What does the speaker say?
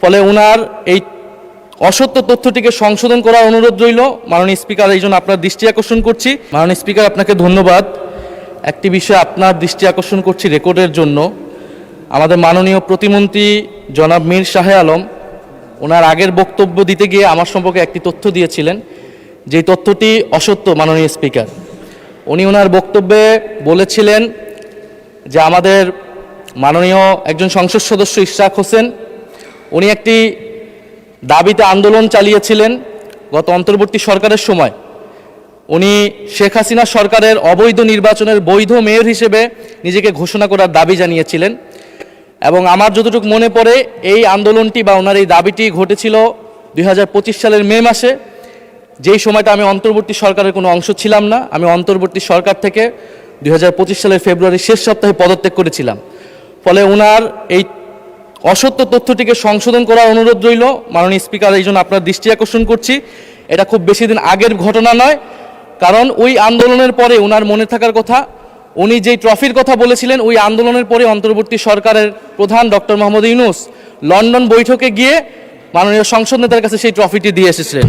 ফলে ওনার এই অসত্য তথ্যটিকে সংশোধন করার অনুরোধ রইল মাননীয় স্পিকার। এই জন্য আপনার দৃষ্টি আকর্ষণ করছি। মাননীয় স্পিকার, আপনাকে ধন্যবাদ। একটি বিষয় আপনার দৃষ্টি আকর্ষণ করছি রেকর্ডের জন্য। আমাদের মাননীয় প্রতিমন্ত্রী জনাব মীর শাহ আলম ওনার আগের বক্তব্য দিতে গিয়ে আমার সম্পর্কে একটি তথ্য দিয়েছিলেন, যেই তথ্যটি অসত্য। মাননীয় স্পিকার, উনি ওনার বক্তব্যে বলেছিলেন যে আমাদের মাননীয় একজন সংসদ সদস্য ইশরাক হোসেন উনি একটি দাবিতে আন্দোলন চালিয়েছিলেন গত অন্তর্বর্তী সরকারের সময়। উনি শেখ হাসিনা সরকারের অবৈধ নির্বাচনের বৈধ মেয়র হিসেবে নিজেকে ঘোষণা করার দাবি জানিয়েছিলেন। এবং আমার যতটুকু মনে পড়ে এই আন্দোলনটি বা ওনার এই দাবিটি ঘটেছিল 2025 সালের মে মাসে, যেই সময়টা আমি অন্তর্বর্তী সরকারের কোনো অংশ ছিলাম না। আমি অন্তর্বর্তী সরকার থেকে 2025 সালের ফেব্রুয়ারির শেষ সপ্তাহে পদত্যাগ করেছিলাম। ফলে ওনার এই অসত্য তথ্যটিকে সংশোধন করার অনুরোধ রইল মাননীয় স্পিকার। এই জন্য আপনার দৃষ্টি আকর্ষণ করছি। এটা খুব বেশি দিন আগের ঘটনা নয়, কারণ ওই আন্দোলনের পরে ওনার মনে থাকার কথা, উনি যেই ট্রফির কথা বলেছিলেন ওই আন্দোলনের পরে অন্তর্বর্তী সরকারের প্রধান ডক্টর মোহাম্মদ ইউনূস লন্ডন বৈঠকে গিয়ে মাননীয় সংসদ নেতার কাছে সেই ট্রফিটি দিয়ে এসেছিলেন।